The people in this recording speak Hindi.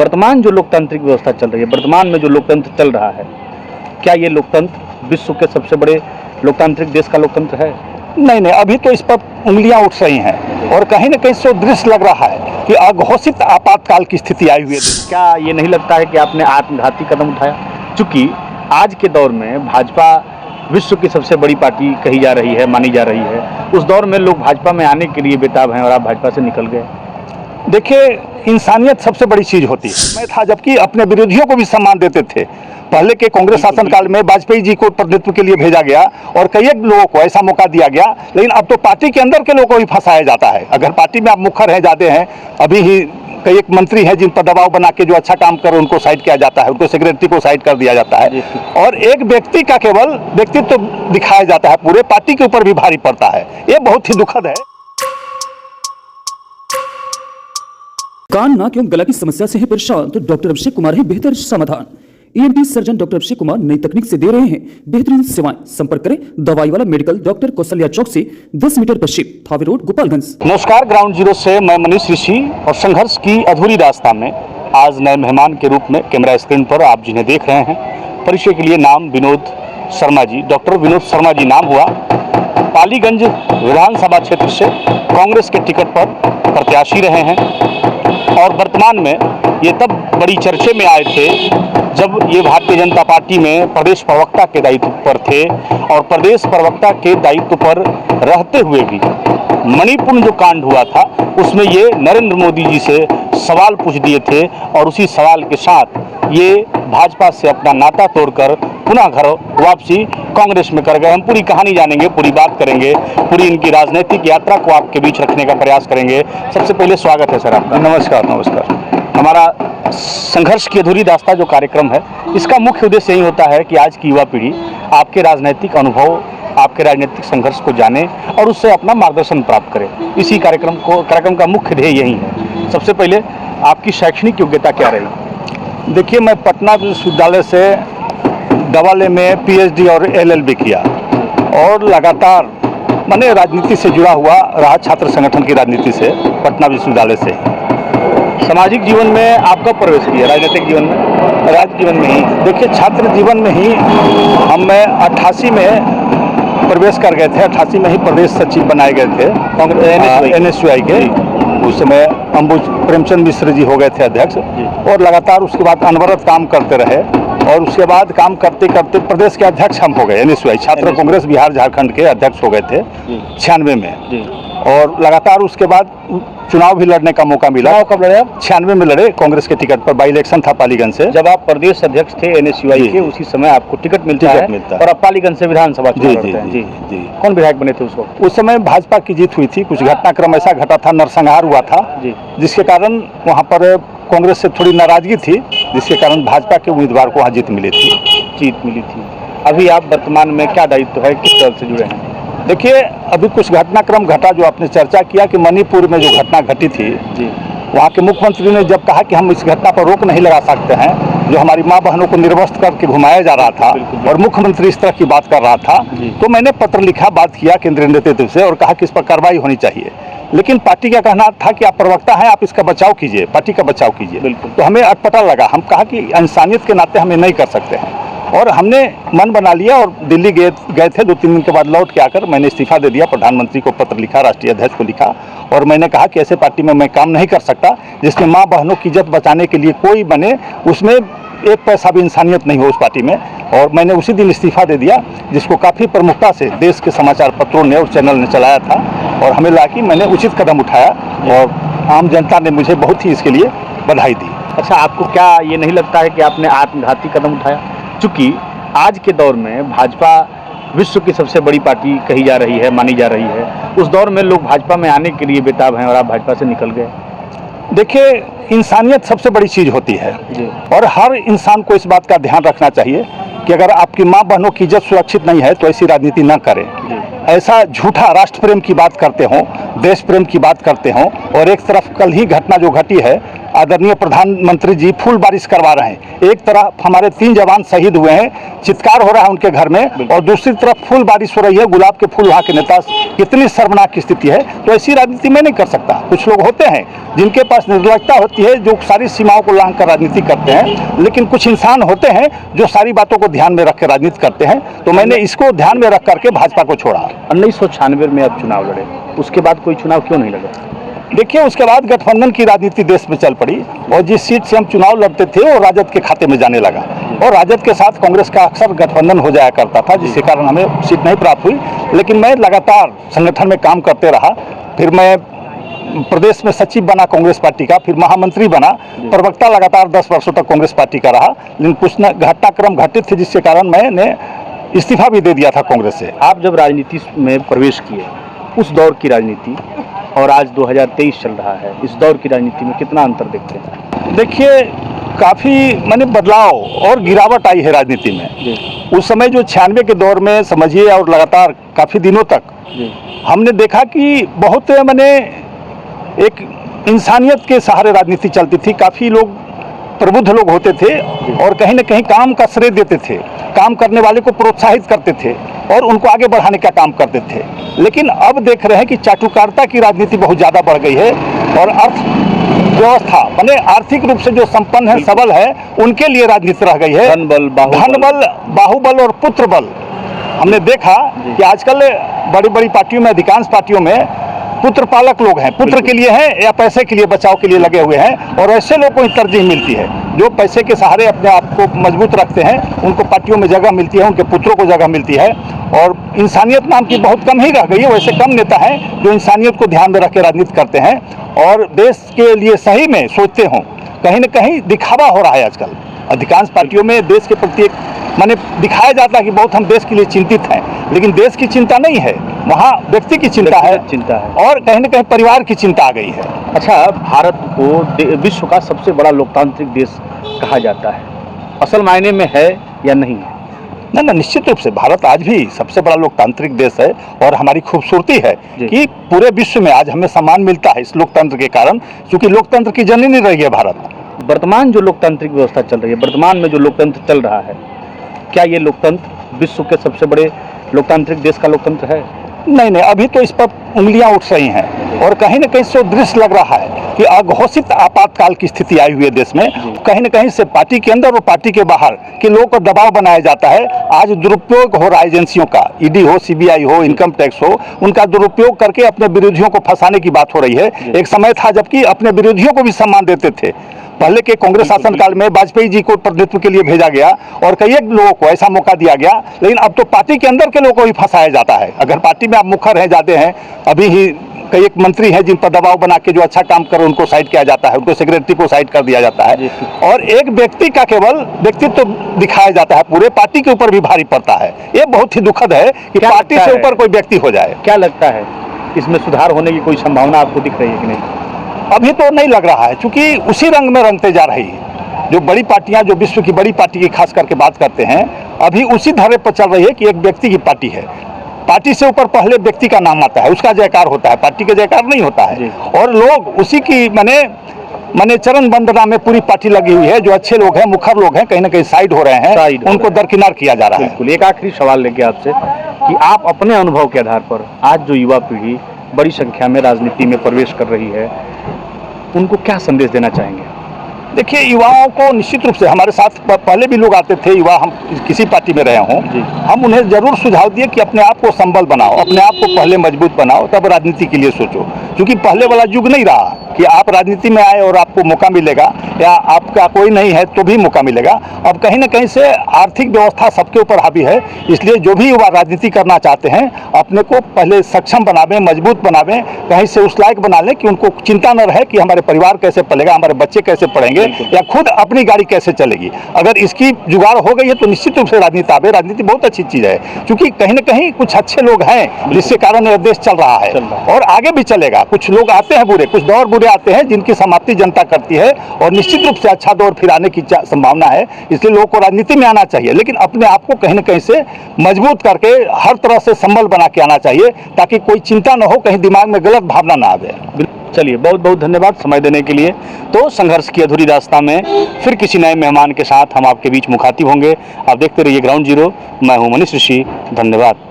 वर्तमान जो लोकतांत्रिक व्यवस्था चल रही है, वर्तमान में जो लोकतंत्र चल रहा है, क्या ये लोकतंत्र विश्व के सबसे बड़े लोकतांत्रिक देश का लोकतंत्र है? नहीं, अभी तो इस पर उंगलियां उठ रही हैं और कहीं न कहीं सो दृश्य लग रहा है कि अघोषित आपातकाल की स्थिति आई हुई है। क्या ये नहीं लगता है कि आपने आत्मघाती कदम उठाया? चूंकि आज के दौर में भाजपा विश्व की सबसे बड़ी पार्टी कही जा रही है, मानी जा रही है, उस दौर में लोग भाजपा में आने के लिए बेताब हैं और आप भाजपा से निकल गए। देखिए, इंसानियत सबसे बड़ी चीज होती है। मैं था जबकि अपने विरोधियों को भी सम्मान देते थे। पहले के कांग्रेस शासनकाल में वाजपेयी जी को प्रतिनिधित्व के लिए भेजा गया और कई एक लोगों को ऐसा मौका दिया गया, लेकिन अब तो पार्टी के अंदर के लोगों को भी फंसाया जाता है। अगर पार्टी में आप मुखर हैं, जाते हैं, अभी ही कई एक मंत्री हैं जिन पर दबाव बना के जो अच्छा काम कर उनको साइड किया जाता है, उनको सेक्रेटरी को साइड कर दिया जाता है और एक व्यक्ति का केवल व्यक्तित्व दिखाया जाता है, पूरे पार्टी के ऊपर भी भारी पड़ता है। ये बहुत ही दुखद है। कान, नाक एवं गला की समस्या से है परेशान तो डॉक्टर अभिषेक कुमार है बेहतर समाधान। ENT surgeon doctor Abhishek Kumar नई तकनीक से दे रहे हैं बेहतरीन सेवाएं। संपर्क करें दवाई वाला मेडिकल, डॉक्टर कौशल्या चौक से 10 मीटर पश्चिम, थावे रोड, गोपालगंज। नमस्कार, ग्राउंड जीरो से मैं मनीष ऋषि और संघर्ष की अधूरी दास्तां में आज नए मेहमान के रूप में कैमरा स्क्रीन पर आप जिन्हें देख रहे हैं, परिचय के लिए नाम विनोद शर्मा जी। डॉक्टर विनोद शर्मा जी नाम हुआ, पालीगंज विधानसभा क्षेत्र से कांग्रेस के टिकट पर प्रत्याशी रहे हैं और वर्तमान में ये तब बड़ी चर्चे में आए थे जब ये भारतीय जनता पार्टी में प्रदेश प्रवक्ता के दायित्व पर थे और प्रदेश प्रवक्ता के दायित्व पर रहते हुए भी मणिपुर जो कांड हुआ था उसमें ये नरेंद्र मोदी जी से सवाल पूछ दिए थे और उसी सवाल के साथ ये भाजपा से अपना नाता तोड़कर पुनः घर वापसी कांग्रेस में कर गए। हम पूरी कहानी जानेंगे, पूरी बात करेंगे, पूरी इनकी राजनीतिक यात्रा को आपके बीच रखने का प्रयास करेंगे। सबसे पहले स्वागत है सर आपका। नमस्कार। हमारा संघर्ष की अधूरी दास्तां जो कार्यक्रम है, इसका मुख्य उद्देश्य यही होता है कि आज की युवा पीढ़ी आपके राजनीतिक अनुभव, आपके राजनीतिक संघर्ष को जाने और उससे अपना मार्गदर्शन प्राप्त करे। इसी कार्यक्रम का मुख्य ध्येय यही है। सबसे पहले आपकी शैक्षणिक योग्यता क्या रही? देखिए, मैं पटना विश्वविद्यालय से डबल एमए, पीएचडी और एलएलबी किया और लगातार मैंने राजनीति से जुड़ा हुआ रहा, छात्र संगठन की राजनीति से पटना विश्वविद्यालय से। सामाजिक जीवन में आप कब प्रवेश किया? राजनीतिक जीवन में? राज्य जीवन में ही। देखिए, छात्र जीवन में ही मैं 88 में प्रवेश कर गए थे। 88 में ही प्रदेश सचिव बनाए गए थे कांग्रेस एनएसयूआई के। उस समय अंबुज प्रेमचंद मिश्र जी हो गए थे अध्यक्ष और लगातार उसके बाद अनवरत काम करते रहे और उसके बाद काम करते करते प्रदेश के अध्यक्ष हम हो गए। एनएसयूआई छात्र कांग्रेस बिहार झारखंड के अध्यक्ष हो गए थे 96 में और लगातार उसके बाद चुनाव भी लड़ने का मौका मिला। कब लड़े आप? 96 में लड़े कांग्रेस के टिकट पर, बाई इलेक्शन था पालीगंज से। जब आप प्रदेश अध्यक्ष थे एनएसयूआई के, उसी समय आपको टिकट मिलता है और आप पालीगंज से विधानसभा चुनाव लड़ते हैं। जी। कौन विधायक बने थे उस वक्त? उस समय भाजपा की जीत हुई थी। कुछ घटनाक्रम ऐसा घटा था, नरसंहार हुआ था जिसके कारण वहाँ पर कांग्रेस से थोड़ी नाराजगी थी, जिसके कारण भाजपा के उम्मीदवार को वहाँ जीत मिली थी। अभी आप वर्तमान में क्या दायित्व है, किस तरह से जुड़े हैं? देखिए, अभी कुछ घटनाक्रम घटा जो आपने चर्चा किया कि मणिपुर में जो घटना घटी थी, वहाँ के मुख्यमंत्री ने जब कहा कि हम इस घटना पर रोक नहीं लगा सकते हैं, जो हमारी माँ बहनों को निर्वस्त्र करके घुमाया जा रहा था और मुख्यमंत्री इस तरह की बात कर रहा था, तो मैंने पत्र लिखा, बात किया केंद्रीय नेतृत्व से और कहा कि इस पर कार्रवाई होनी चाहिए। लेकिन पार्टी का कहना था कि आप प्रवक्ता हैं, आप इसका बचाव कीजिए, पार्टी का बचाव कीजिए। तो हमें अटपटा लगा। हम कहा कि इंसानियत के नाते हमें नहीं कर सकते हैं और हमने मन बना लिया और दिल्ली गए थे। 2-3 दिन के बाद लौट के आकर मैंने इस्तीफा दे दिया, प्रधानमंत्री को पत्र लिखा, राष्ट्रीय अध्यक्ष को लिखा और मैंने कहा कि ऐसे पार्टी में मैं काम नहीं कर सकता जिसमें माँ बहनों की इज्जत बचाने के लिए कोई बने, उसमें एक पैसा भी इंसानियत नहीं हो उस पार्टी में। और मैंने उसी दिन इस्तीफा दे दिया, जिसको काफ़ी प्रमुखता से देश के समाचार पत्रों ने और चैनल ने चलाया था और हमें लगा कि मैंने उचित कदम उठाया और आम जनता ने मुझे बहुत ही इसके लिए बधाई दी। अच्छा, आपको क्या ये नहीं लगता है कि आपने आत्मघाती कदम उठाया? चूंकि आज के दौर में भाजपा विश्व की सबसे बड़ी पार्टी कही जा रही है, मानी जा रही है, उस दौर में लोग भाजपा में आने के लिए बेताब हैं और आप भाजपा से निकल गए। देखिए, इंसानियत सबसे बड़ी चीज़ होती है और हर इंसान को इस बात का ध्यान रखना चाहिए कि अगर आपकी माँ बहनों की इज्जत सुरक्षित नहीं है तो ऐसी राजनीति न करें। ऐसा झूठा राष्ट्र प्रेम की बात करते हों, देश प्रेम की बात करते हों और एक तरफ कल ही घटना जो घटी है आदरणीय प्रधानमंत्री जी फूल बारिश करवा रहे हैं। एक तरफ हमारे 3 जवान शहीद हुए हैं, चित्कार हो रहा है उनके घर में, और दूसरी तरफ फूल बारिश हो रही है, गुलाब के फूल वहाँ के नेता। कितनी शर्मनाक स्थिति है। तो ऐसी राजनीति मैं नहीं कर सकता। कुछ लोग होते हैं जिनके पास निर्लजता होती है, जो सारी सीमाओं को लांघ कर राजनीति करते हैं, लेकिन कुछ इंसान होते हैं जो सारी बातों को ध्यान में रख कर राजनीति करते हैं। तो मैंने इसको ध्यान में रख करके भाजपा को छोड़ा। 1996 में आप चुनाव लड़े, उसके बाद कोई चुनाव क्यों नहीं लड़ा? देखिए, उसके बाद गठबंधन की राजनीति देश में चल पड़ी, और जिस सीट से हम चुनाव लड़ते थे वो राजद के खाते में जाने लगा, और राजद के साथ कांग्रेस का अक्सर गठबंधन हो जाया करता था, जिसके कारण हमें सीट नहीं प्राप्त हुई। लेकिन मैं लगातार संगठन में काम करते रहा। फिर मैं प्रदेश में सचिव बना कांग्रेस पार्टी का, फिर महामंत्री बना, प्रवक्ता लगातार 10 वर्षों तक कांग्रेस पार्टी का रहा। लेकिन कुछ घटनाक्रम घटित थे जिसके कारण मैंने इस्तीफा भी दे दिया था कांग्रेस से। आप जब राजनीति में प्रवेश किए, उस दौर की राजनीति और आज 2023 चल रहा है, इस दौर की राजनीति में कितना अंतर देखते हैं? देखिए, काफ़ी मैंने बदलाव और गिरावट आई है राजनीति में। उस समय जो 96 के दौर में समझिए, और लगातार काफ़ी दिनों तक हमने देखा कि बहुत मैंने एक इंसानियत के सहारे राजनीति चलती थी। काफ़ी लोग प्रबुद्ध लोग होते थे और कहीं न कहीं काम का श्रेय देते थे, काम करने वाले को प्रोत्साहित करते थे और उनको आगे बढ़ाने का काम करते थे। लेकिन अब देख रहे हैं कि चाटुकारिता की राजनीति बहुत ज़्यादा बढ़ गई है, और अर्थव्यवस्था माने आर्थिक रूप से जो संपन्न है, सबल है, उनके लिए राजनीति रह गई है। धन बल, बाहुबल और पुत्र बल। हमने देखा कि आजकल बड़ी बड़ी पार्टियों में, अधिकांश पार्टियों में पुत्र पालक लोग हैं, पुत्र के लिए हैं या पैसे के लिए, बचाव के लिए लगे हुए हैं, और ऐसे लोगों को ही तरजीह मिलती है। जो पैसे के सहारे अपने आप को मजबूत रखते हैं, उनको पार्टियों में जगह मिलती है, उनके पुत्रों को जगह मिलती है, और इंसानियत नाम की बहुत कम ही रह गई है। वैसे कम नेता हैं जो इंसानियत को ध्यान में रख के राजनीति करते हैं और देश के लिए सही में सोचते हों। कहीं न कहीं दिखावा हो रहा है आजकल अधिकांश पार्टियों में। देश के प्रति एक माने दिखाया जाता है कि बहुत हम देश के लिए चिंतित हैं, लेकिन देश की चिंता नहीं है, वहाँ व्यक्ति की चिंता है, और कहीं न कहीं परिवार की चिंता आ गई है। अच्छा, भारत को विश्व का सबसे बड़ा लोकतांत्रिक देश कहा जाता है, असल मायने में है या नहीं है? ना, निश्चित रूप से भारत आज भी सबसे बड़ा लोकतांत्रिक देश है, और हमारी खूबसूरती है कि पूरे विश्व में आज हमें सम्मान मिलता है इस लोकतंत्र के कारण, क्योंकि लोकतंत्र की जननी रही है भारत। वर्तमान जो लोकतांत्रिक व्यवस्था चल रही है, वर्तमान में जो लोकतंत्र चल रहा है, क्या ये लोकतंत्र विश्व के सबसे बड़े लोकतांत्रिक देश का लोकतंत्र है? नहीं, अभी तो इस पर उंगलियां उठ रही हैं, और कहीं न कहीं से दृश्य लग रहा है कि अघोषित आपातकाल की स्थिति आई हुई है देश में। कहीं न कहीं से पार्टी के अंदर और पार्टी के बाहर के लोगों को दबाव बनाया जाता है। आज दुरुपयोग हो रहा है एजेंसियों का, ईडी हो, सीबीआई हो, इनकम टैक्स हो, उनका दुरुपयोग करके अपने विरोधियों को फंसाने की बात हो रही है। एक समय था जबकि अपने विरोधियों को भी सम्मान देते थे। पहले के कांग्रेस शासनकाल में वाजपेयी जी को प्रतिनिधित्व के लिए भेजा गया और कई एक लोगों को ऐसा मौका दिया गया, लेकिन अब तो पार्टी के अंदर के लोगों को ही फंसाया जाता है। अगर पार्टी में आप मुखर हैं, जाते हैं, अभी ही कई एक मंत्री हैं जिन पर दबाव बना के जो अच्छा काम करे उनको साइड किया जाता है, उनको सेक्रेटरी को साइड कर दिया जाता है, और एक व्यक्ति का केवल व्यक्तित्व दिखाया जाता है, पूरे पार्टी के ऊपर भी भारी पड़ता है। ये बहुत ही दुखद है कि पार्टी से ऊपर कोई व्यक्ति हो जाए। क्या लगता है, इसमें सुधार होने की कोई संभावना आपको दिख रही है कि नहीं? अभी तो नहीं लग रहा है, क्योंकि उसी रंग में रंगते जा रही है। जो बड़ी पार्टियां, जो विश्व की बड़ी पार्टी की खास करके बात करते हैं, अभी उसी धरे पर चल रही है कि एक व्यक्ति की पार्टी है। पार्टी से ऊपर पहले व्यक्ति का नाम आता है, उसका जयकार होता है, पार्टी का जयकार नहीं होता है, और लोग उसी की माने चरण वंदना में पूरी पार्टी लगी हुई है। जो अच्छे लोग हैं, मुखर लोग हैं, कहीं ना कहीं साइड हो रहे हैं, उनको दरकिनार किया जा रहा है। बिल्कुल। एक आखिरी सवाल लेके आपसे कि आप अपने अनुभव के आधार पर आज जो युवा पीढ़ी बड़ी संख्या में राजनीति में प्रवेश कर रही है, उनको क्या संदेश देना चाहेंगे? देखिए, युवाओं को निश्चित रूप से, हमारे साथ पहले भी लोग आते थे युवा, हम किसी पार्टी में रहे हों, हम उन्हें जरूर सुझाव दिए कि अपने आप को संबल बनाओ, अपने आप को पहले मजबूत बनाओ, तब राजनीति के लिए सोचो। क्योंकि पहले वाला युग नहीं रहा कि आप राजनीति में आए और आपको मौका मिलेगा, या आपका कोई नहीं है तो भी मौका मिलेगा। अब कहीं ना कहीं से आर्थिक व्यवस्था सबके ऊपर हावी है, इसलिए जो भी युवा राजनीति करना चाहते हैं, अपने को पहले सक्षम बनावें, मजबूत बनावें, कहीं से उस लायक बना लें कि उनको चिंता न रहे कि हमारे परिवार कैसे पलेगा, हमारे बच्चे कैसे पढ़ेंगे, या खुद अपनी गाड़ी कैसे चलेगी। अगर इसकी जुगाड़ हो गई है तो निश्चित रूप से राजनीति आवे। राजनीति बहुत अच्छी चीज़ है, क्योंकि कहीं ना कहीं कुछ अच्छे लोग हैं जिसके कारण यह देश चल रहा है और आगे भी चलेगा। कुछ लोग आते हैं बुरे, कुछ दौर बुरे आते हैं जिनकी समाप्ति जनता करती है, और निश्चित रूप से अच्छा दौर फिर आने की संभावना है। इसलिए लोगों को राजनीति में आना चाहिए, लेकिन अपने आप को कहीं ना कहीं से मजबूत करके हर तरह से संबल बना के आना चाहिए, ताकि कोई चिंता न हो, कहीं दिमाग में गलत भावना ना आवे। चलिए, बहुत बहुत धन्यवाद समय देने के लिए। तो संघर्ष की अधूरी दास्तां में फिर किसी नए मेहमान के साथ हम आपके बीच मुखातिब होंगे। आप देखते रहिए ग्राउंड जीरो। मैं हूं मनीष ऋषि, धन्यवाद।